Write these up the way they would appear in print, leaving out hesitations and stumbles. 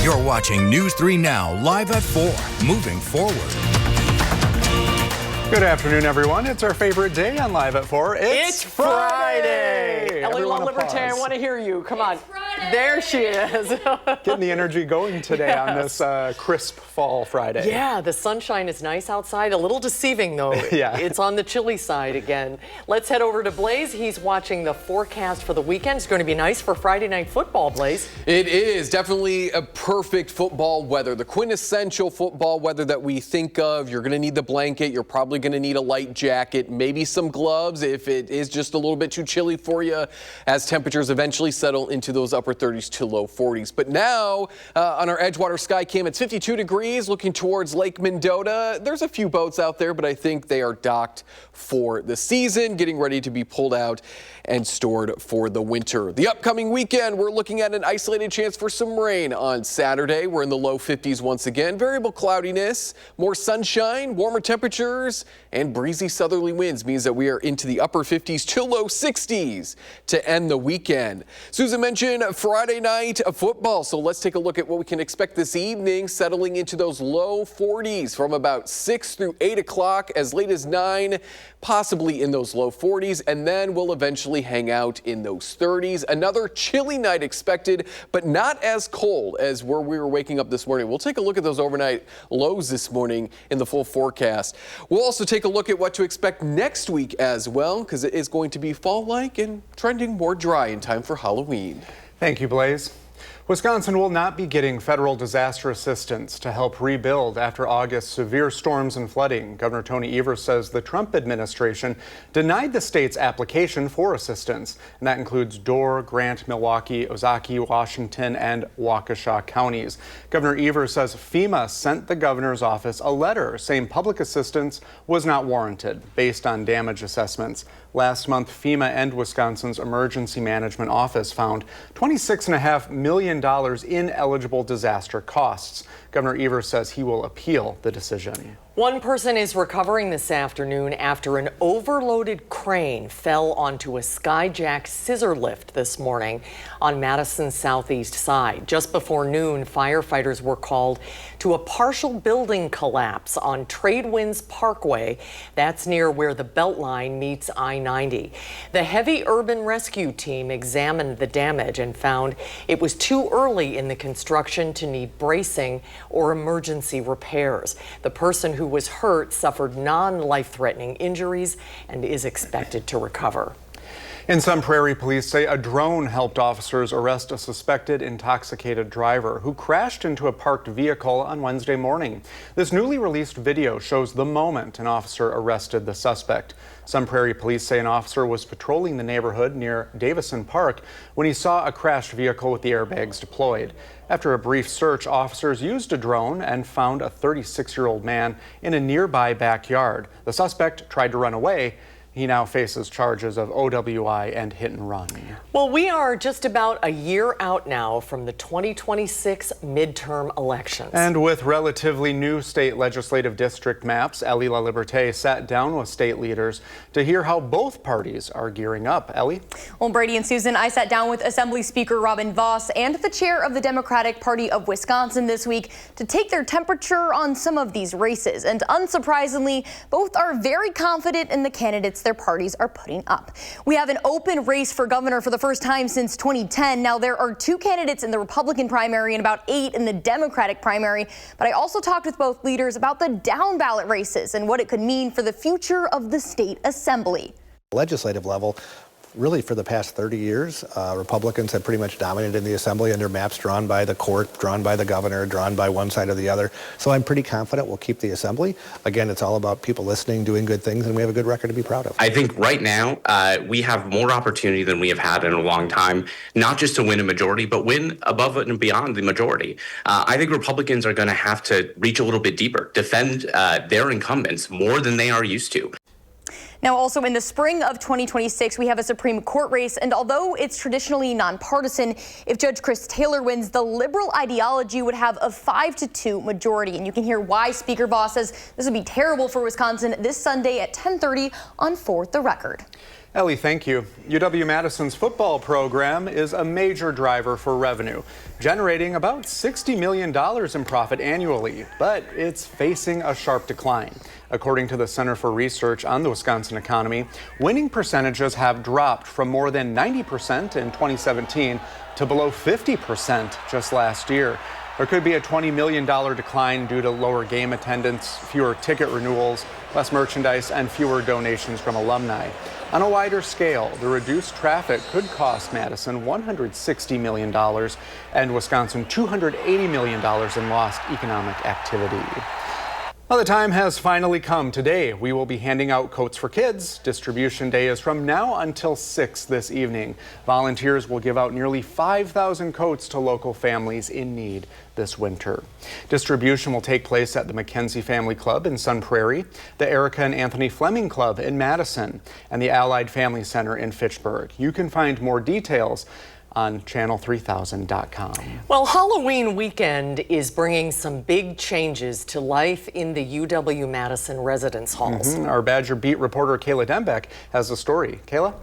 You're watching News 3 Now, live at 4, moving forward. Good afternoon, everyone. It's our favorite day on Live at 4. It's Friday! Ellie LaLiberte, I want to hear you. Come on. There she is. Getting the energy going today on this crisp fall Friday. Yeah, the sunshine is nice outside. A little deceiving, though. Yeah. It's on the chilly side again. Let's head over to Blaze. He's watching the forecast for the weekend. It's going to be nice for Friday night football, Blaze. It is definitely a perfect football weather, the quintessential football weather that we think of. You're going to need the blanket. You're probably going to need a light jacket, maybe some gloves if it is just a little bit too chilly for you as temperatures eventually settle into those upper 30s to low 40s. But now on our Edgewater Sky Cam, it's 52 degrees looking towards Lake Mendota. There's a few boats out there, but I think they are docked for the season, getting ready to be pulled out and stored for the winter. The upcoming weekend, we're looking at an isolated chance for some rain on Saturday. We're in the low 50s once again. Variable cloudiness, more sunshine, warmer temperatures, and breezy southerly winds means that we are into the upper 50s to low 60s to end the weekend. Susan mentioned Friday night football, so let's take a look at what we can expect this evening, settling into those low 40s from about 6 through 8 o'clock, as late as 9, possibly in those low 40s, and then we'll eventually hang out in those 30s. Another chilly night expected, but not as cold as where we were waking up this morning. We'll take a look at those overnight lows this morning in the full forecast. We'll also take a look at what to expect next week as well, because it is going to be fall-like and trending more dry in time for Halloween. Thank you, Blaze. Wisconsin will not be getting federal disaster assistance to help rebuild after August's severe storms and flooding. Governor Tony Evers says the Trump administration denied the state's application for assistance, and that includes Door, Grant, Milwaukee, Ozaukee, Washington, and Waukesha counties. Governor Evers says FEMA sent the governor's office a letter saying public assistance was not warranted based on damage assessments. Last month, FEMA and Wisconsin's Emergency Management Office found $26.5 million in eligible disaster costs. Governor Evers says he will appeal the decision. One person is recovering this afternoon after an overloaded crane fell onto a Skyjack scissor lift this morning on Madison's southeast side. Just before noon, firefighters were called to a partial building collapse on Tradewinds Parkway. That's near where the Beltline meets I-90. The heavy urban rescue team examined the damage and found it was too early in the construction to need bracing or emergency repairs. The person who was hurt suffered non-life-threatening injuries and is expected to recover. In Sun Prairie, police say a drone helped officers arrest a suspected intoxicated driver who crashed into a parked vehicle on Wednesday morning. This newly released video shows the moment an officer arrested the suspect. Sun Prairie police say an officer was patrolling the neighborhood near Davison Park when he saw a crashed vehicle with the airbags deployed. After a brief search, officers used a drone and found a 36-year-old man in a nearby backyard. The suspect tried to run away. He now faces charges of OWI and hit and run. Well, we are just about a year out now from the 2026 midterm elections. And with relatively new state legislative district maps, Ellie LaLiberte sat down with state leaders to hear how both parties are gearing up. Ellie? Well, Brady and Susan, I sat down with Assembly Speaker Robin Vos and the chair of the Democratic Party of Wisconsin this week to take their temperature on some of these races. And unsurprisingly, both are very confident in the candidates their parties are putting up. We have an open race for governor for the first time since 2010. Now, there are 2 candidates in the Republican primary and about 8 in the Democratic primary. But I also talked with both leaders about the down ballot races and what it could mean for the future of the state assembly. Legislative level, really for the past 30 years, Republicans have pretty much dominated in the assembly under maps drawn by the court, drawn by the governor, drawn by one side or the other. So I'm pretty confident we'll keep the assembly. Again, it's all about people listening, doing good things, and we have a good record to be proud of. I think right now we have more opportunity than we have had in a long time, not just to win a majority, but win above and beyond the majority. I think Republicans are going to have to reach a little bit deeper, defend their incumbents more than they are used to. Now, also in the spring of 2026, we have a Supreme Court race, and although it's traditionally nonpartisan, if Judge Chris Taylor wins, the liberal ideology would have a 5-2 majority. And you can hear why Speaker Vos says this would be terrible for Wisconsin this Sunday at 10:30 on For the Record. Ellie, thank you. UW-Madison's football program is a major driver for revenue, generating about $60 million in profit annually, but it's facing a sharp decline. According to the Center for Research on the Wisconsin economy, winning percentages have dropped from more than 90% in 2017 to below 50% just last year. There could be a $20 million decline due to lower game attendance, fewer ticket renewals, less merchandise, and fewer donations from alumni. On a wider scale, the reduced traffic could cost Madison $160 million and Wisconsin $280 million in lost economic activity. Well, the time has finally come. Today, we will be handing out coats for kids. Distribution day is from now until 6 this evening. Volunteers will give out nearly 5,000 coats to local families in need this winter. Distribution will take place at the McKenzie Family Club in Sun Prairie, the Erica and Anthony Fleming Club in Madison, and the Allied Family Center in Fitchburg. You can find more details on channel3000.com. Well, Halloween weekend is bringing some big changes to life in the UW-Madison residence halls. Our Badger Beat reporter Kayla Dembeck has the story. Kayla?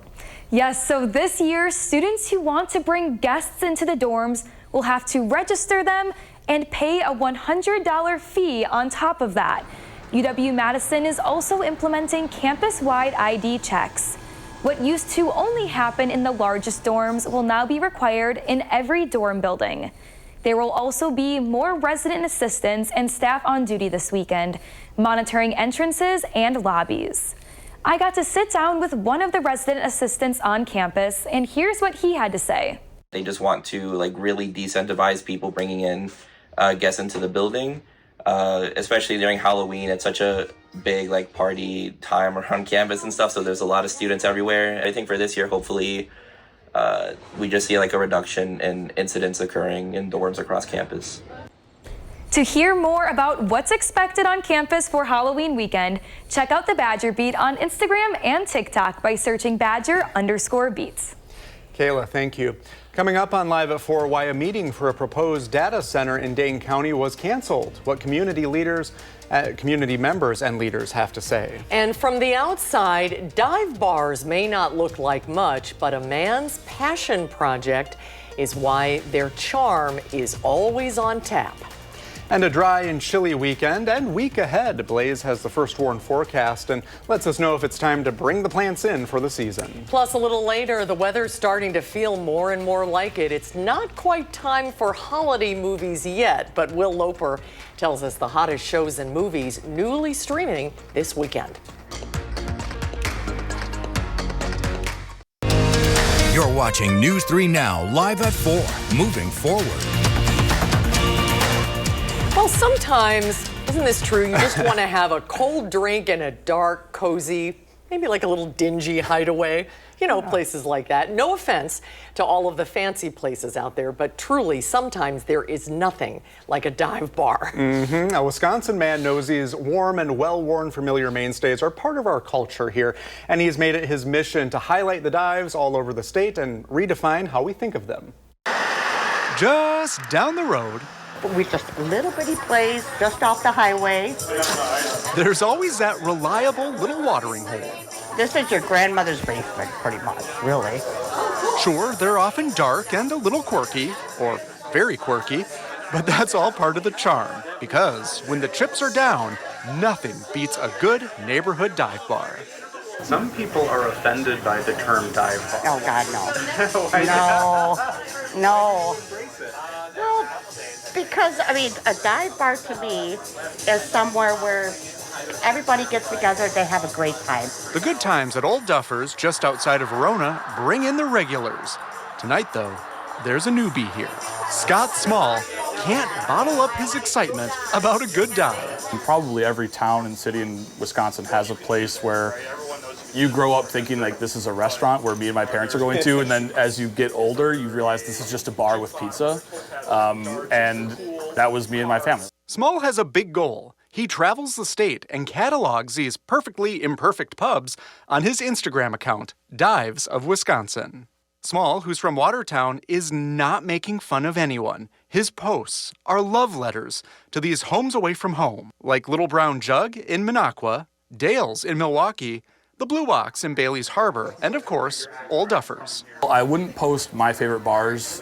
Yes, so this year, students who want to bring guests into the dorms will have to register them and pay a $100 fee on top of that. UW-Madison is also implementing campus-wide ID checks. What used to only happen in the largest dorms will now be required in every dorm building. There will also be more resident assistants and staff on duty this weekend, monitoring entrances and lobbies. I got to sit down with one of the resident assistants on campus, and here's what he had to say. They just want to really decentivize people bringing in guests into the building, especially during Halloween. It's such a big party time around campus and stuff, so there's a lot of students everywhere. I think for this year, hopefully, we just see a reduction in incidents occurring in dorms across campus. To hear more about what's expected on campus for Halloween weekend, check out the Badger Beat on Instagram and TikTok by searching Badger_Beats. Kayla, thank you. Coming up on Live at 4, why a meeting for a proposed data center in Dane County was canceled. What community members and leaders have to say. And from the outside, dive bars may not look like much, but a man's passion project is why their charm is always on tap. And a dry and chilly weekend and week ahead. Blaze has the first warn forecast and lets us know if it's time to bring the plants in for the season. Plus, a little later, the weather's starting to feel more and more like it. It's not quite time for holiday movies yet, but Will Loper tells us the hottest shows and movies newly streaming this weekend. You're watching News 3 Now, live at 4, moving forward. Well, sometimes, isn't this true? You just want to have a cold drink in a dark, cozy, maybe like a little dingy hideaway. You know, places like that. No offense to all of the fancy places out there, but truly, sometimes there is nothing like a dive bar. A Wisconsin man knows these warm and well-worn familiar mainstays are part of our culture here, and he's made it his mission to highlight the dives all over the state and redefine how we think of them. Just down the road, with just a little bitty place just off the highway. there's always that reliable little watering hole. This is your grandmother's basement, pretty much, really. Sure, they're often dark and a little quirky, or very quirky, but that's all part of the charm, because when the chips are down, nothing beats a good neighborhood dive bar. Some people are offended by the term dive bar. Oh, God, no. No. Well, because, a dive bar to me is somewhere where everybody gets together, they have a great time. The good times at Old Duffers, just outside of Verona, bring in the regulars. Tonight, though, there's a newbie here. Scott Small can't bottle up his excitement about a good dive. Probably every town and city in Wisconsin has a place where you grow up thinking this is a restaurant where me and my parents are going to, and then as you get older, you realize this is just a bar with pizza, and that was me and my family. Small has a big goal. He travels the state and catalogs these perfectly imperfect pubs on his Instagram account, Dives of Wisconsin. Small, who's from Watertown, is not making fun of anyone. His posts are love letters to these homes away from home, like Little Brown Jug in Minocqua, Dale's in Milwaukee, the Blue Box in Bailey's Harbor, and of course, Old Duffers. I wouldn't post my favorite bars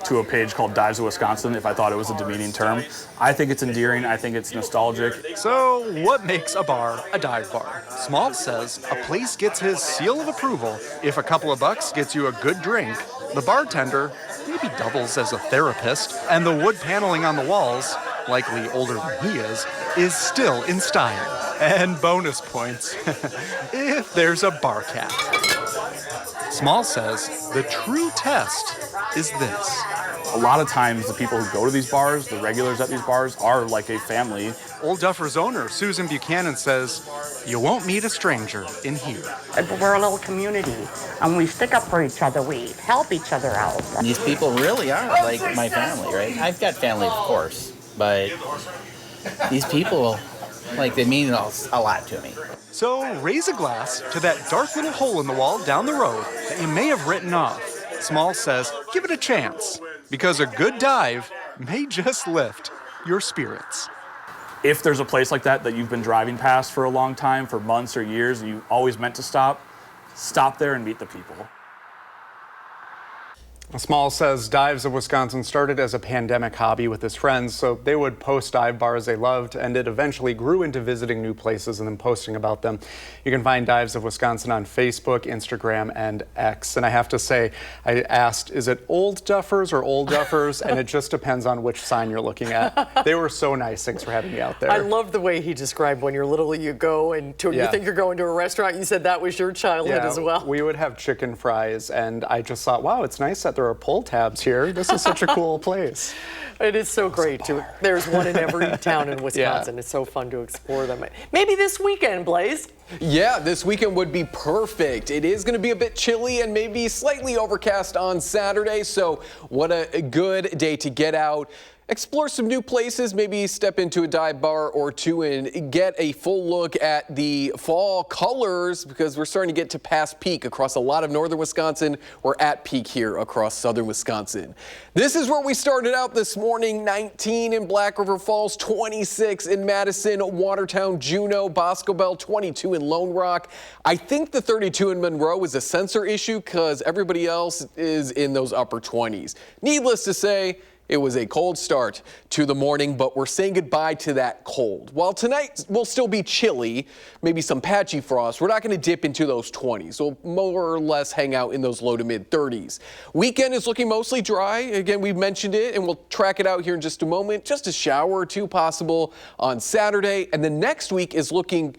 to a page called Dives of Wisconsin if I thought it was a demeaning term. I think it's endearing. I think it's nostalgic. So what makes a bar a dive bar? Small says a place gets his seal of approval if a couple of bucks gets you a good drink. The bartender maybe doubles as a therapist, and the wood paneling on the walls, likely older than he is still in style. And bonus points if there's a bar cat. Small says the true test is this. A lot of times the people who go to these bars, the regulars at these bars, are like a family. Old Duffers owner Susan Buchanan says, you won't meet a stranger in here. We're a little community, and we stick up for each other. We help each other out. These people really are like my family, right? I've got family, of course, but these people, like, they mean a lot to me. So raise a glass to that dark little hole in the wall down the road that you may have written off. Small says, give it a chance, because a good dive may just lift your spirits. If there's a place like that you've been driving past for a long time, for months or years, and you always meant to stop there and meet the people. Small says Dives of Wisconsin started as a pandemic hobby with his friends, so they would post dive bars they loved, and it eventually grew into visiting new places and then posting about them. You can find Dives of Wisconsin on Facebook, Instagram, and X. And I have to say, I asked, is it Old Duffers or Old Duffers? And it just depends on which sign you're looking at. They were so nice. Thanks for having me out there. I love the way he described when you're little, you go and you think you're going to a restaurant. You said that was your childhood as well. We would have chicken fries, and I just thought, wow, it's nice that there are pull tabs here. This is such a cool place. It is so great. There's one in every town in Wisconsin. It's so fun to explore them. Maybe this weekend, Blaze. Yeah, this weekend would be perfect. It is going to be a bit chilly and maybe slightly overcast on Saturday, so what a good day to get out, explore some new places, maybe step into a dive bar or two and get a full look at the fall colors, because we're starting to get to past peak across a lot of northern Wisconsin. We're at peak here across southern Wisconsin. This is where we started out this morning. 19 in Black River Falls, 26 in Madison, Watertown, Juneau, Bosco Bell, 22 in Lone Rock. I think the 32 in Monroe is a sensor issue because everybody else is in those upper 20s. Needless to say, it was a cold start to the morning, but we're saying goodbye to that cold. While tonight will still be chilly, maybe some patchy frost, we're not going to dip into those 20s. We'll more or less hang out in those low to mid 30s. Weekend is looking mostly dry. Again, we've mentioned it, and we'll track it out here in just a moment. Just a shower or two possible on Saturday. And the next week is looking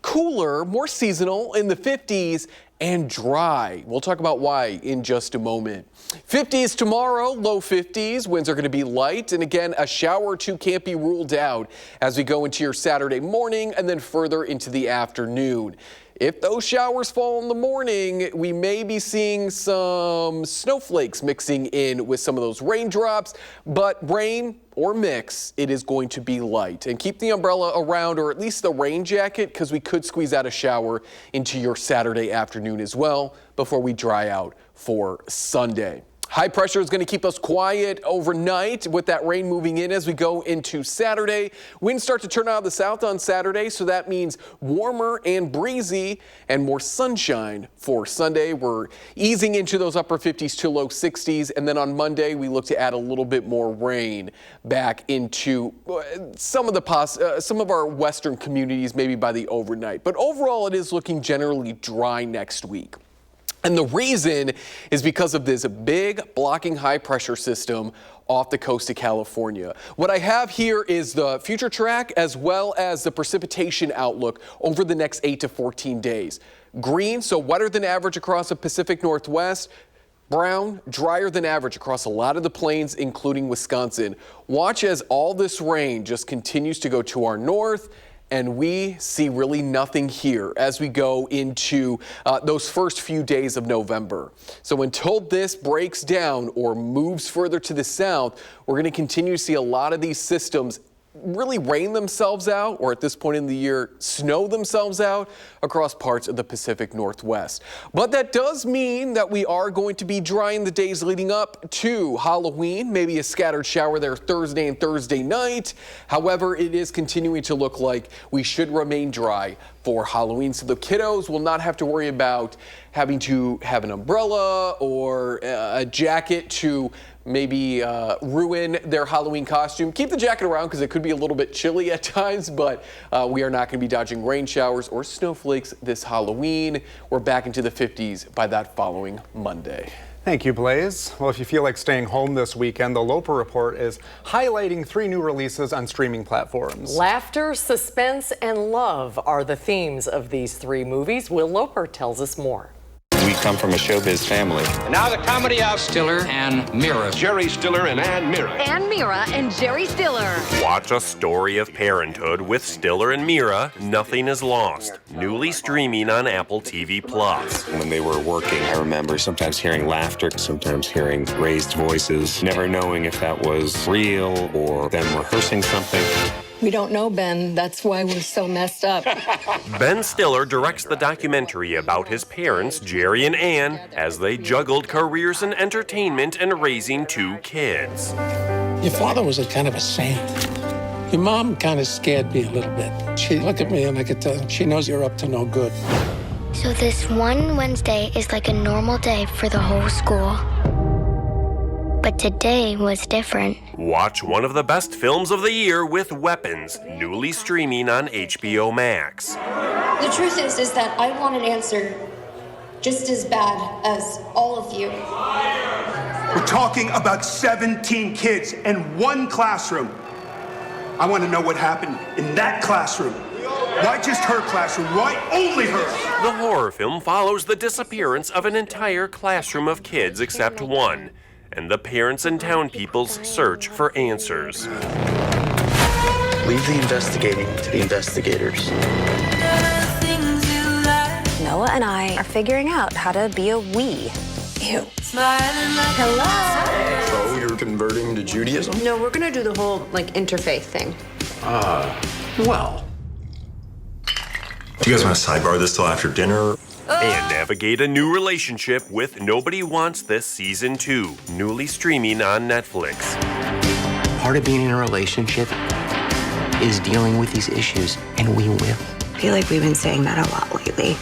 cooler, more seasonal, in the 50s and dry. We'll talk about why in just a moment. 50s tomorrow, low 50s. Winds are going to be light. And again, a shower or two can't be ruled out as we go into your Saturday morning and then further into the afternoon. If those showers fall in the morning, we may be seeing some snowflakes mixing in with some of those raindrops, but rain or mix, it is going to be light. And keep the umbrella around, or at least the rain jacket, because we could squeeze out a shower into your Saturday afternoon as well before we dry out for Sunday. High pressure is going to keep us quiet overnight with that rain moving in as we go into Saturday. Winds start to turn out of the south on Saturday, so that means warmer and breezy and more sunshine for Sunday. We're easing into those upper 50s to low 60s, and then on Monday we look to add a little bit more rain back into some of our western communities, maybe by the overnight. But overall, it is looking generally dry next week. And the reason is because of this big blocking high pressure system off the coast of California. What I have here is the future track as well as the precipitation outlook over the next 8 to 14 days. Green, so wetter than average across the Pacific Northwest. Brown, drier than average across a lot of the plains, including Wisconsin. Watch as all this rain just continues to go to our north, and we see really nothing here as we go into those first few days of November. So until this breaks down or moves further to the south, we're going to continue to see a lot of these systems really rain themselves out, or at this point in the year, snow themselves out across parts of the Pacific Northwest. But that does mean that we are going to be dry in the days leading up to Halloween, maybe a scattered shower there Thursday and Thursday night. However, it is continuing to look like we should remain dry for Halloween, so the kiddos will not have to worry about having to have an umbrella or a jacket to maybe ruin their Halloween costume. Keep the jacket around because it could be a little bit chilly at times, but we are not going to be dodging rain showers or snowflakes this Halloween. We're back into the 50s by that following Monday. Thank you, Blaze. Well, if you feel like staying home this weekend, the Loper Report is highlighting 3 new releases on streaming platforms. Laughter, suspense, and love are the themes of these 3 movies. Will Loper tells us more. We come from a showbiz family. And now the comedy of Stiller and Mira. Jerry Stiller and Ann Mira. Ann Mira and Jerry Stiller. Watch a story of parenthood with Stiller and Mira. Nothing is lost. Newly streaming on Apple TV+. When they were working, I remember sometimes hearing laughter, sometimes hearing raised voices, never knowing if that was real or them rehearsing something. We don't know, Ben. That's why we're so messed up. Ben Stiller directs the documentary about his parents, Jerry and Ann, as they juggled careers in entertainment and raising 2 kids. Your father was a kind of a saint. Your mom kind of scared me a little bit. She looked at me and I could tell she knows you're up to no good. So this one Wednesday is like a normal day for the whole school. But today was different. Watch one of the best films of the year with Weapons, newly streaming on HBO Max. The truth is that I want an answer just as bad as all of you. We're talking about 17 kids in one classroom. I want to know what happened in that classroom. Why just her classroom? Why only her? The horror film follows the disappearance of an entire classroom of kids except one, and the parents and townspeople's search for answers. Leave the investigating to the investigators. Noah and I are figuring out how to be a we. Ew. Hello. So you're converting to Judaism? No, we're gonna do the whole, interfaith thing. Well. Do you guys want to sidebar this till after dinner? And navigate a new relationship with Nobody Wants This Season 2, newly streaming on Netflix. Part of being in a relationship is dealing with these issues, and we will. I feel like we've been saying that a lot lately.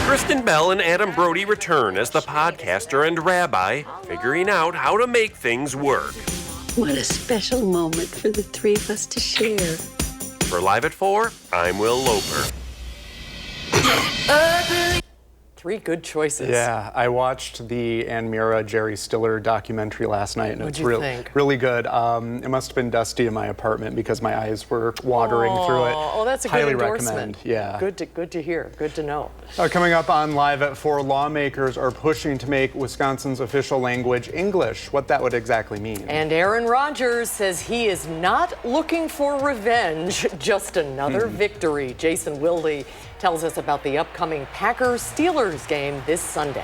Kristen Bell and Adam Brody return as the podcaster and rabbi, figuring out how to make things work. What a special moment for the 3 of us to share. For Live at 4, I'm Will Loper. 3 good choices. Yeah, I watched the Ann Mira, Jerry Stiller documentary last night, and What'd it's you think? really good. It must have been dusty in my apartment because my eyes were watering through it. Oh, that's a good Highly endorsement. recommend. Yeah. Good to hear. Good to know. Coming up on Live at 4, lawmakers are pushing to make Wisconsin's official language English. What that would exactly mean. And Aaron Rodgers says he is not looking for revenge, just another victory. Jason Wilde tells us about the upcoming Packers-Steelers game this Sunday.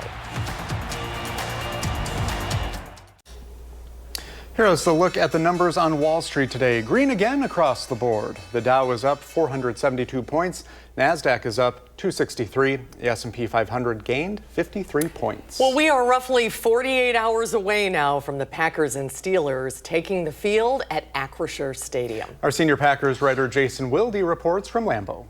Here's a look at the numbers on Wall Street today. Green again across the board. The Dow is up 472 points. NASDAQ is up 263. The S&P 500 gained 53 points. Well, we are roughly 48 hours away now from the Packers and Steelers taking the field at Acrisure Stadium. Our senior Packers writer Jason Wilde reports from Lambeau.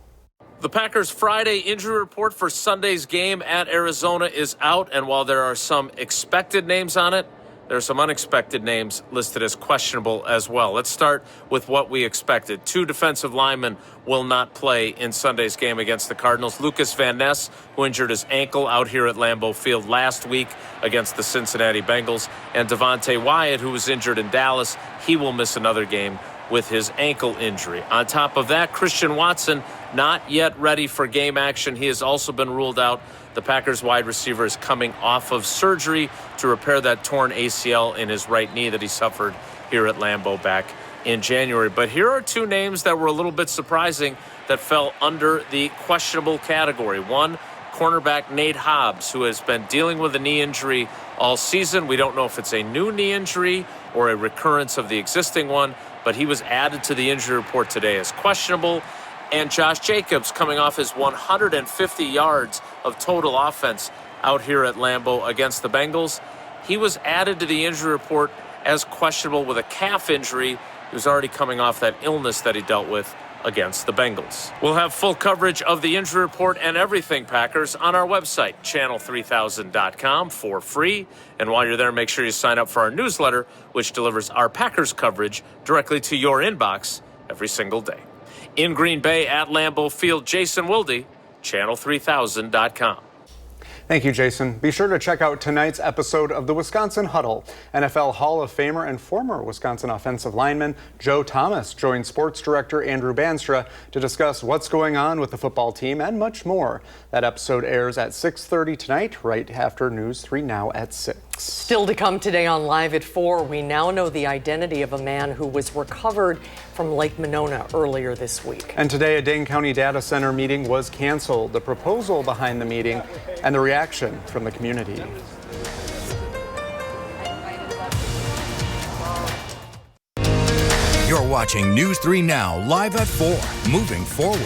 The Packers' Friday injury report for Sunday's game at Arizona is out, and while there are some expected names on it, there are some unexpected names listed as questionable as well. Let's start with what we expected. 2 defensive linemen will not play in Sunday's game against the Cardinals. Lucas Van Ness, who injured his ankle out here at Lambeau Field last week against the Cincinnati Bengals, and Devontae Wyatt, who was injured in Dallas. He will miss another game with his ankle injury. On top of that, Christian Watson not yet ready for game action. He has also been ruled out. The Packers wide receiver is coming off of surgery to repair that torn ACL in his right knee that he suffered here at Lambeau back in January. But here are 2 names that were a little bit surprising that fell under the questionable category. One, cornerback Nate Hobbs, who has been dealing with a knee injury all season. We don't know if it's a new knee injury or a recurrence of the existing one, but he was added to the injury report today as questionable. And Josh Jacobs, coming off his 150 yards of total offense out here at Lambeau against the Bengals, he was added to the injury report as questionable with a calf injury. He was already coming off that illness that he dealt with against the Bengals. We'll have full coverage of the injury report and everything Packers on our website, channel3000.com, for free. And while you're there, make sure you sign up for our newsletter, which delivers our Packers coverage directly to your inbox every single day. In Green Bay at Lambeau Field, Jason Wilde, channel3000.com. Thank you, Jason. Be sure to check out tonight's episode of the Wisconsin Huddle. NFL Hall of Famer and former Wisconsin offensive lineman Joe Thomas joined sports director Andrew Banstra to discuss what's going on with the football team and much more. That episode airs at 6:30 tonight, right after News 3 Now at 6. Still to come today on Live at 4, we now know the identity of a man who was recovered from Lake Monona earlier this week. And today, a Dane County data center meeting was canceled. The proposal behind the meeting and the reaction from the community. You're watching News 3 Now, live at 4, moving forward.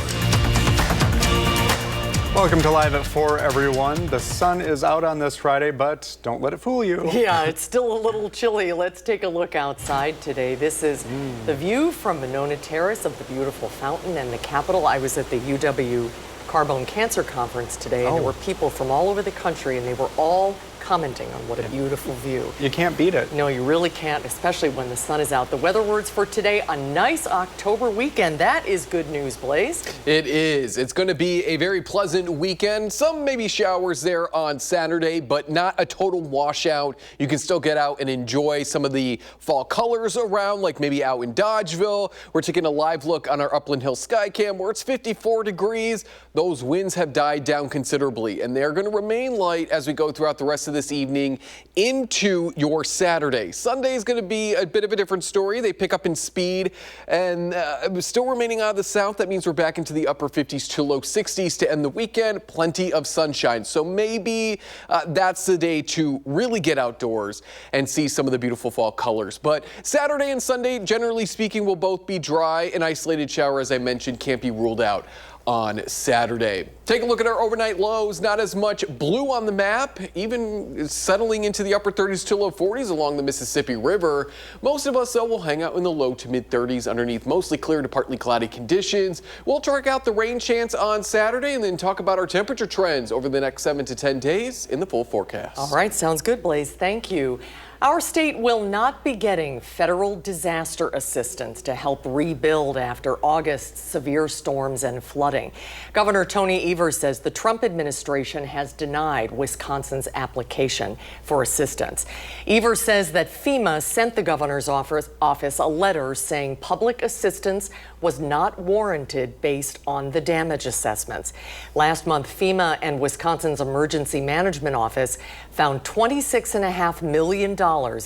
Welcome to Live at 4, everyone. The sun is out on this Friday, but don't let it fool you. Yeah, it's still a little chilly. Let's take a look outside today. This is the view from Monona Terrace of the beautiful fountain and the Capitol. I was at the UW Carbone Cancer Conference today, and there were people from all over the country, and they were all commenting on what a beautiful view. You can't beat it. No, you really can't, especially when the sun is out. The weather words for today, a nice October weekend. That is good news, Blaze. It is. It's going to be a very pleasant weekend. Some maybe showers there on Saturday, but not a total washout. You can still get out and enjoy some of the fall colors around, like maybe out in Dodgeville. We're taking a live look on our Upland Hill Skycam where it's 54 degrees. Those winds have died down considerably, and they're going to remain light as we go throughout the rest of this evening into your Saturday. Sunday is going to be a bit of a different story. They pick up in speed and still remaining out of the south. That means we're back into the upper 50s to low 60s to end the weekend. Plenty of sunshine. So maybe that's the day to really get outdoors and see some of the beautiful fall colors. But Saturday and Sunday, generally speaking, will both be dry. An isolated shower, as I mentioned, can't be ruled out on Saturday. Take a look at our overnight lows. Not as much blue on the map, even settling into the upper 30s to low 40s along the Mississippi River. Most of us, though, will hang out in the low to mid 30s underneath mostly clear to partly cloudy conditions. We'll track out the rain chance on Saturday and then talk about our temperature trends over the next 7 to 10 days in the full forecast. All right, sounds good, Blaze. Thank you. Our state will not be getting federal disaster assistance to help rebuild after August's severe storms and flooding. Governor Tony Evers says the Trump administration has denied Wisconsin's application for assistance. Evers says that FEMA sent the governor's office a letter saying public assistance was not warranted based on the damage assessments. Last month, FEMA and Wisconsin's Emergency Management Office found $26.5 million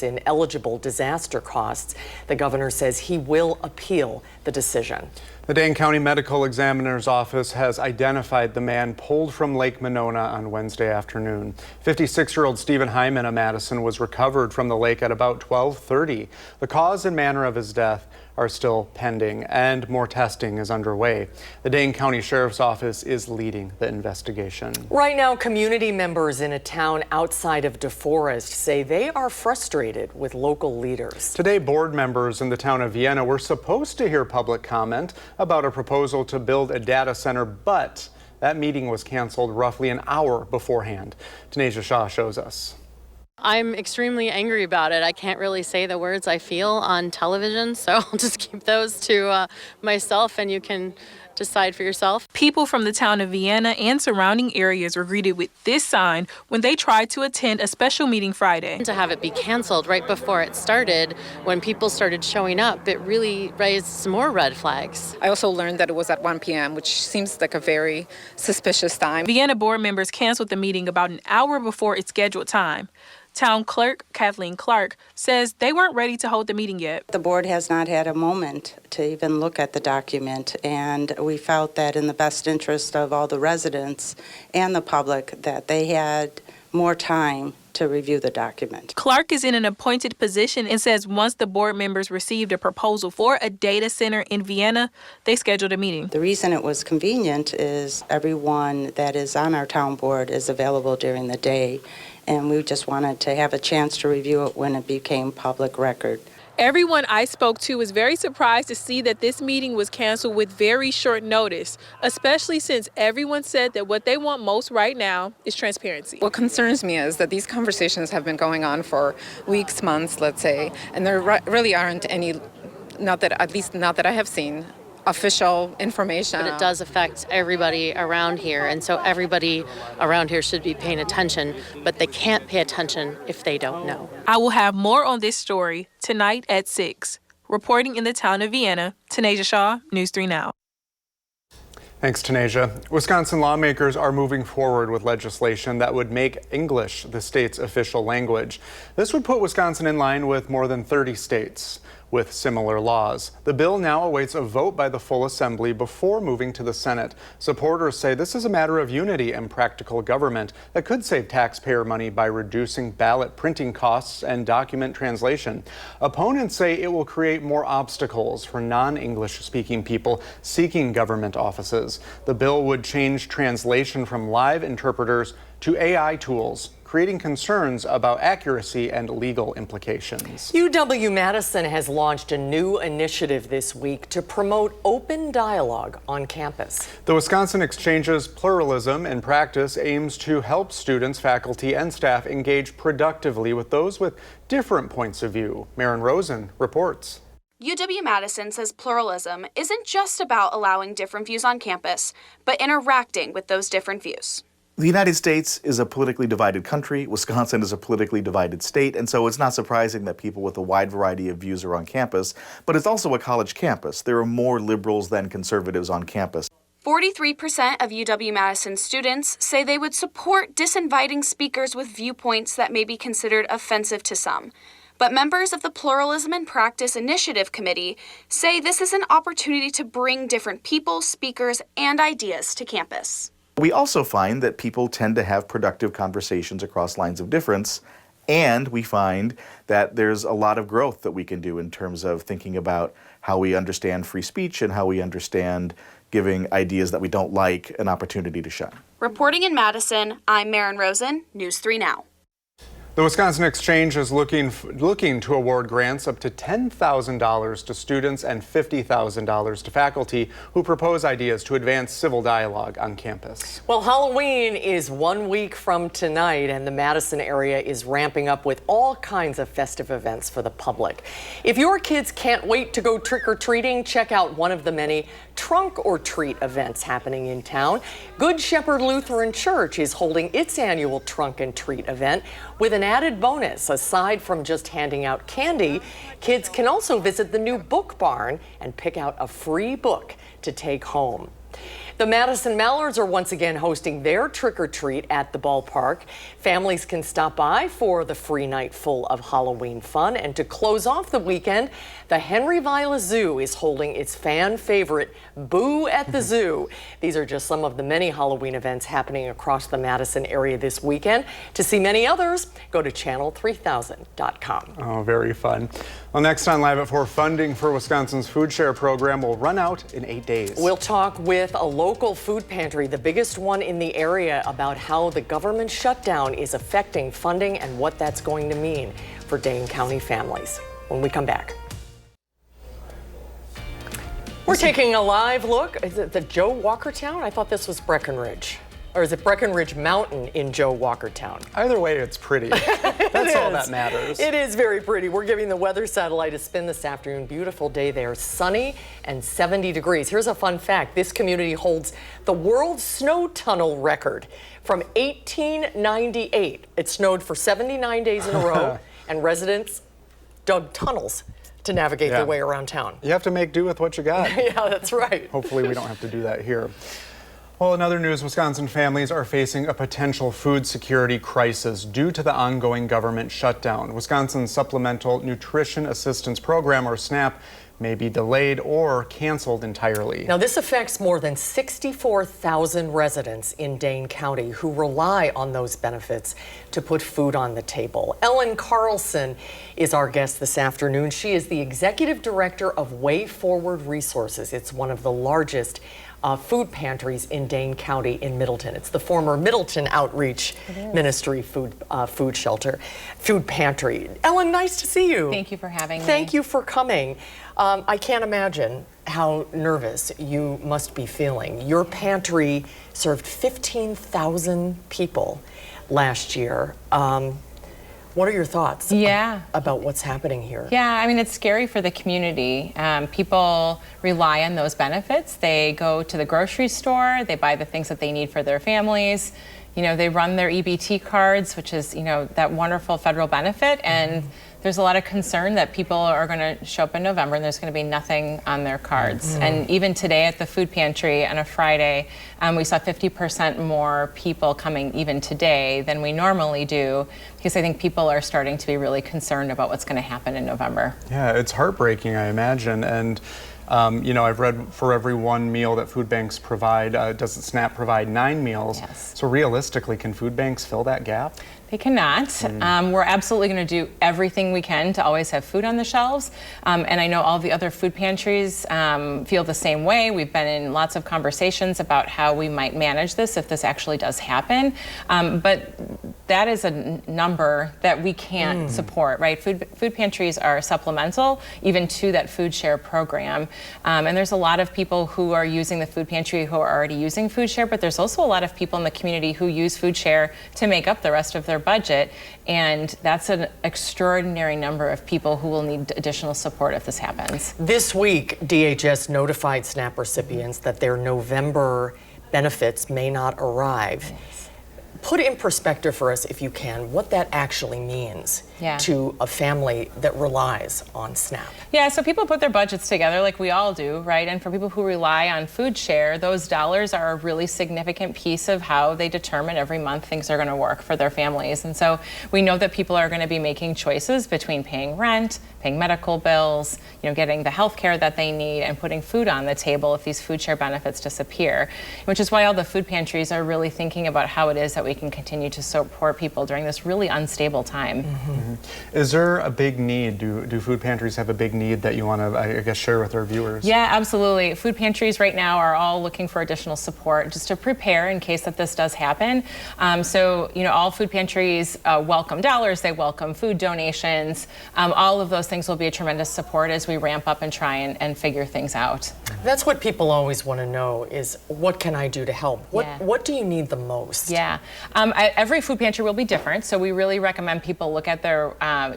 in eligible disaster costs. The governor says he will appeal the decision. The Dane County Medical Examiner's Office has identified the man pulled from Lake Monona on Wednesday afternoon. 56-year-old Stephen Hyman of Madison was recovered from the lake at about 12:30. The cause and manner of his death are still pending, and more testing is underway. The Dane County Sheriff's Office is leading the investigation. Right now, community members in a town outside of DeForest say they are frustrated with local leaders. Today, board members in the town of Vienna were supposed to hear public comment about a proposal to build a data center, but that meeting was canceled roughly an hour beforehand. Tanisha Shaw shows us. I'm extremely angry about it. I can't really say the words I feel on television, so I'll just keep those to myself, and you can decide for yourself. People from the town of Vienna and surrounding areas were greeted with this sign when they tried to attend a special meeting Friday. To have it be canceled right before it started, when people started showing up, it really raised some more red flags. I also learned that it was at 1 p.m., which seems like a very suspicious time. Vienna board members canceled the meeting about an hour before its scheduled time. Town Clerk Kathleen Clark says they weren't ready to hold the meeting yet. The board has not had a moment to even look at the document, and we felt that in the best interest of all the residents and the public that they had more time to review the document. Clark is in an appointed position and says once the board members received a proposal for a data center in Vienna, they scheduled a meeting. The reason it was convenient is everyone that is on our town board is available during the day, and we just wanted to have a chance to review it when it became public record. Everyone I spoke to was very surprised to see that this meeting was canceled with very short notice, especially since everyone said that what they want most right now is transparency. What concerns me is that these conversations have been going on for weeks, months, let's say, and there really aren't any, not that I have seen, official information. But it does affect everybody around here, and so everybody around here should be paying attention, but they can't pay attention if they don't know. I will have more on this story tonight at 6. Reporting in the town of Vienna, Tanasia Shaw, News 3 Now. Thanks, Tanasia. Wisconsin lawmakers are moving forward with legislation that would make English the state's official language. This would put Wisconsin in line with more than 30 states with similar laws. The bill now awaits a vote by the full assembly before moving to the Senate. Supporters say this is a matter of unity and practical government that could save taxpayer money by reducing ballot printing costs and document translation. Opponents say it will create more obstacles for non-English speaking people seeking government offices. The bill would change translation from live interpreters to AI tools, creating concerns about accuracy and legal implications. UW-Madison has launched a new initiative this week to promote open dialogue on campus. The Wisconsin Exchange's Pluralism in Practice aims to help students, faculty, and staff engage productively with those with different points of view. Maren Rosen reports. UW-Madison says pluralism isn't just about allowing different views on campus, but interacting with those different views. The United States is a politically divided country. Wisconsin is a politically divided state, and so it's not surprising that people with a wide variety of views are on campus, but it's also a college campus. There are more liberals than conservatives on campus. 43% of UW-Madison students say they would support disinviting speakers with viewpoints that may be considered offensive to some. But members of the Pluralism in Practice Initiative Committee say this is an opportunity to bring different people, speakers, and ideas to campus. We also find that people tend to have productive conversations across lines of difference, and we find that there's a lot of growth that we can do in terms of thinking about how we understand free speech and how we understand giving ideas that we don't like an opportunity to shine. Reporting in Madison, I'm Maren Rosen, News 3 Now. The Wisconsin Exchange is looking to award grants up to $10,000 to students and $50,000 to faculty who propose ideas to advance civil dialogue on campus. Well, Halloween is 1 week from tonight, and the Madison area is ramping up with all kinds of festive events for the public. If your kids can't wait to go trick-or-treating, check out one of the many trunk or treat events happening in town. Good Shepherd Lutheran Church is holding its annual trunk and treat event with an added bonus. Aside from just handing out candy, kids can also visit the new book barn and pick out a free book to take home. The Madison Mallards are once again hosting their trick-or-treat at the ballpark. Families can stop by for the free night full of Halloween fun. And to close off the weekend, the Henry Vila Zoo is holding its fan favorite Boo at the Zoo. These are just some of the many Halloween events happening across the Madison area this weekend. To see many others, go to channel3000.com. Oh, very fun. Well, next on Live at 4, funding for Wisconsin's Food Share program will run out in 8 days. We'll talk with a local food pantry, the biggest one in the area, about how the government shutdown is affecting funding and what that's going to mean for Dane County families when we come back. We're taking a live look. Is it the Joe Walkertown? I thought this was Breckenridge. Or is it Breckenridge Mountain in Joe Walkertown? Either way, it's pretty. That's all that matters. It is very pretty. We're giving the weather satellite a spin this afternoon. Beautiful day there, sunny and 70 degrees. Here's a fun fact. This community holds the world snow tunnel record from 1898. It snowed for 79 days in a row, and residents dug tunnels to navigate their way around town. You have to make do with what you got. Yeah, that's right. Hopefully we don't have to do that here. Well, in other news, Wisconsin families are facing a potential food security crisis due to the ongoing government shutdown. Wisconsin's Supplemental Nutrition Assistance Program, or SNAP, may be delayed or canceled entirely. Now, this affects more than 64,000 residents in Dane County who rely on those benefits to put food on the table. Ellen Carlson is our guest this afternoon. She is the executive director of Way Forward Resources. It's one of the largest food pantries in Dane County in Middleton. It's the former Middleton Outreach Ministry food pantry. Ellen, nice to see you. Thank you for having me. Thank you for coming. I can't imagine how nervous you must be feeling. Your pantry served 15,000 people last year. What are your thoughts about what's happening here? Yeah, I mean, it's scary for the community. People rely on those benefits. They go to the grocery store, they buy the things that they need for their families. You know, they run their EBT cards, which is, you know, that wonderful federal benefit. And there's a lot of concern that people are going to show up in November and there's going to be nothing on their cards. And even today at the food pantry on a Friday, we saw 50% more people coming even today than we normally do, because I think people are starting to be really concerned about what's going to happen in November. Yeah, it's heartbreaking, I imagine. And you know, I've read for every one meal that food banks provide, doesn't SNAP provide 9 meals? Yes. So realistically, can food banks fill that gap? They cannot. We're absolutely going to do everything we can to always have food on the shelves. And I know all the other food pantries feel the same way. We've been in lots of conversations about how we might manage this if this actually does happen. But that is a number that we can't support, right? Food pantries are supplemental even to that food share program. And there's a lot of people who are using the food pantry who are already using food share, but there's also a lot of people in the community who use food share to make up the rest of their budget, and that's an extraordinary number of people who will need additional support if this happens. This week, DHS notified SNAP recipients that their November benefits may not arrive. Put in perspective for us, if you can, what that actually means to a family that relies on SNAP. Yeah, so people put their budgets together like we all do, right? And for people who rely on food share, those dollars are a really significant piece of how they determine every month things are going to work for their families. And so we know that people are going to be making choices between paying rent, paying medical bills, you know, getting the health care that they need, and putting food on the table if these food share benefits disappear, which is why all the food pantries are really thinking about how it is that we can continue to support people during this really unstable time. Is there a big need? Do food pantries have a big need that you want to, I guess, share with our viewers? Yeah, absolutely. Food pantries right now are all looking for additional support just to prepare in case that this does happen. So, you know, all food pantries welcome dollars, they welcome food donations. All of those things will be a tremendous support as we ramp up and try and figure things out. That's what people always want to know is, what can I do to help? What do you need the most? Yeah, every food pantry will be different, so we really recommend people look at their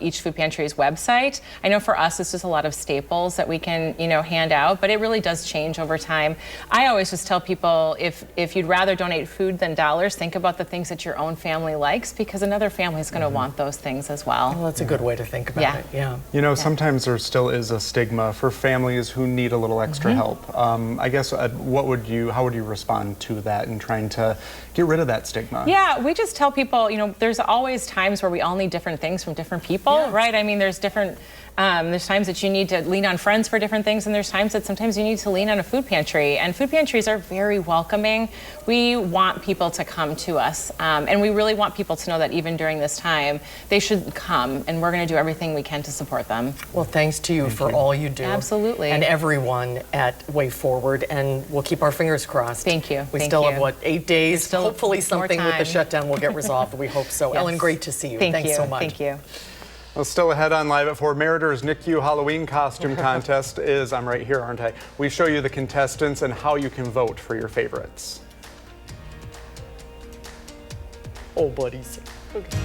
each food pantry's website. I know for us, it's just a lot of staples that we can, you know, hand out, but it really does change over time. I always just tell people, if you'd rather donate food than dollars, think about the things that your own family likes, because another family is going to want those things as well. Well, that's a good way to think about it. Yeah. You know, sometimes there still is a stigma for families who need a little extra help. I guess how would you respond to that in trying to get rid of that stigma? Yeah, we just tell people, you know, there's always times where we all need different things from different people, right? I mean, there's different, there's times that you need to lean on friends for different things, and there's times that sometimes you need to lean on a food pantry. And food pantries are very welcoming. We want people to come to us, and we really want people to know that even during this time, they should come, and we're going to do everything we can to support them. Well, thanks to you for all you do. Absolutely. And everyone at Way Forward, and we'll keep our fingers crossed. Thank you. We still have, what, 8 days? Hopefully something with the shutdown will get resolved. We hope so. Yes. Ellen, great to see you. Thanks so much. Thank you. Well, still ahead on Live at 4, Meritor's NICU Halloween costume contest is, I'm right here, aren't I? We show you the contestants and how you can vote for your favorites. Oh, buddies. Okay.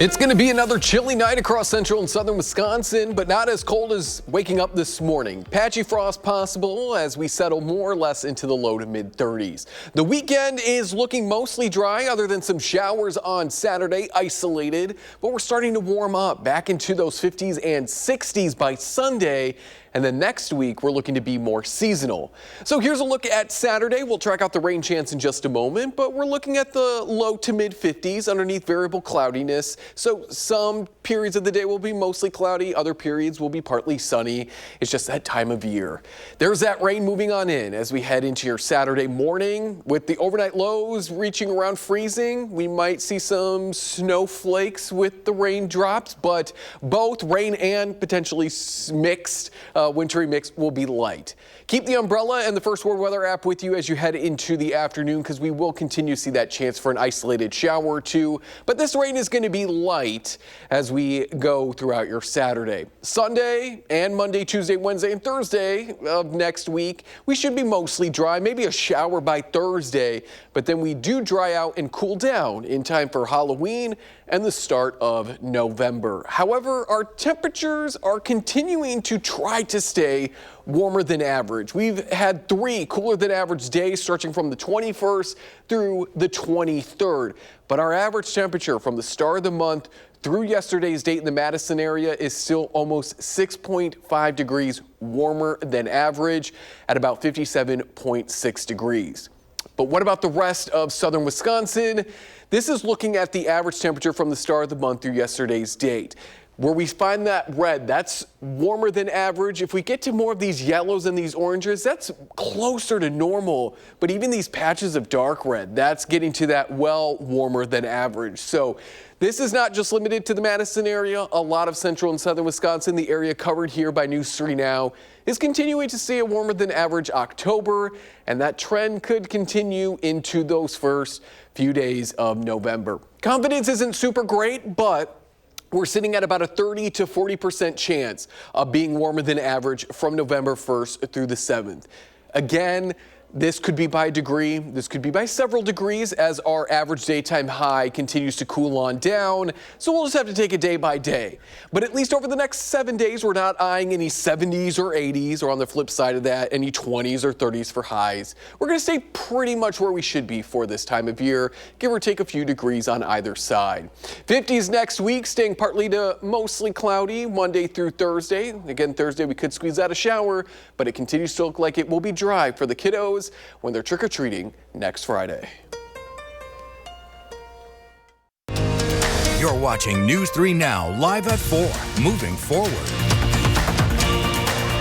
It's going to be another chilly night across central and southern Wisconsin, but not as cold as waking up this morning. Patchy frost possible as we settle more or less into the low to mid 30s. The weekend is looking mostly dry other than some showers on Saturday, isolated, but we're starting to warm up back into those 50s and 60s by Sunday. And then next week, we're looking to be more seasonal. So here's a look at Saturday. We'll track out the rain chance in just a moment, but we're looking at the low to mid 50s underneath variable cloudiness. So some periods of the day will be mostly cloudy. Other periods will be partly sunny. It's just that time of year. There's that rain moving on in as we head into your Saturday morning. With the overnight lows reaching around freezing, we might see some snowflakes with the raindrops, but both rain and potentially mixed wintry mix will be light. Keep the umbrella and the First Word Weather app with you as you head into the afternoon, because we will continue to see that chance for an isolated shower or two. But this rain is going to be light as we go throughout your Saturday. Sunday and Monday, Tuesday, Wednesday, and Thursday of next week, we should be mostly dry, maybe a shower by Thursday, but then we do dry out and cool down in time for Halloween and the start of November. However, our temperatures are continuing to try to stay warmer than average. We've had 3 cooler than average days stretching from the 21st through the 23rd. But our average temperature from the start of the month through yesterday's date in the Madison area is still almost 6.5 degrees warmer than average at about 57.6 degrees. But what about the rest of southern Wisconsin? This is looking at the average temperature from the start of the month through yesterday's date. Where we find that red, that's warmer than average. If we get to more of these yellows and these oranges, that's closer to normal. But even these patches of dark red, that's getting to that well warmer than average. So this is not just limited to the Madison area. A lot of central and southern Wisconsin, the area covered here by News 3 Now, is continuing to see a warmer than average October, and that trend could continue into those first few days of November. Confidence isn't super great, but we're sitting at about a 30 to 40% chance of being warmer than average from November 1st through the 7th. Again, this could be by a degree, this could be by several degrees as our average daytime high continues to cool on down. So we'll just have to take it day by day. But at least over the next 7 days, we're not eyeing any 70s or 80s, or on the flip side of that, any 20s or 30s for highs. We're going to stay pretty much where we should be for this time of year, give or take a few degrees on either side. 50s next week, staying partly to mostly cloudy Monday through Thursday. Again, Thursday we could squeeze out a shower, but it continues to look like it will be dry for the kiddos when they're trick-or-treating next Friday. You're watching News 3 Now, live at 4, moving forward.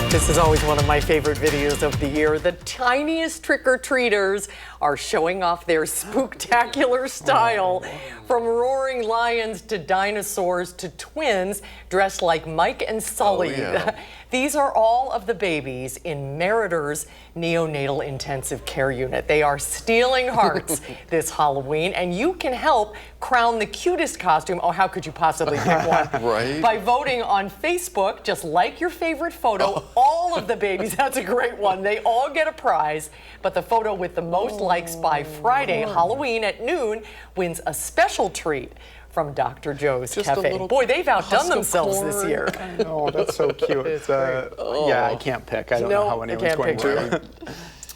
This is always one of my favorite videos of the year. The tiniest trick-or-treaters are showing off their spooktacular style. From roaring lions to dinosaurs to twins dressed like Mike and Sully. Oh, yeah. These are all of the babies in Meritor's neonatal intensive care unit. They are stealing hearts this Halloween, and you can help crown the cutest costume. Oh, how could you possibly pick one? Right. By voting on Facebook, just like your favorite photo, all of the babies, that's a great one. They all get a prize, but the photo with the most likes by Friday, Halloween at noon, wins a special treat from Dr. Joe's Cafe. Boy, they've outdone themselves this year. I know, that's so cute. Yeah, I can't pick. I don't know how anyone's going to.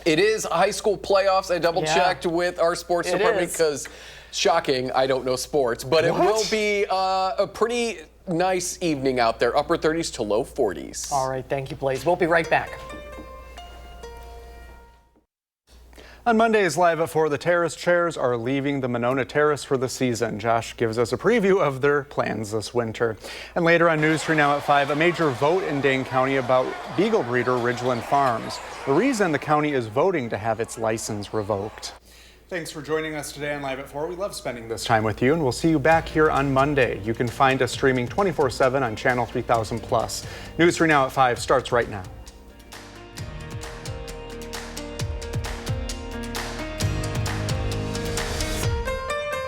It is high school playoffs. I double-checked with our sports department because, shocking, I don't know sports. But it will be a pretty nice evening out there, upper 30s to low 40s. All right, thank you, Blaze. We'll be right back. On Monday's Live at 4, the Terrace Chairs are leaving the Monona Terrace for the season. Josh gives us a preview of their plans this winter. And later on News 3 Now at 5, a major vote in Dane County about beagle breeder Ridgeland Farms. The reason the county is voting to have its license revoked. Thanks for joining us today on Live at 4. We love spending this time with you, and we'll see you back here on Monday. You can find us streaming 24/7 on Channel 3000+. News 3 Now at 5 starts right now.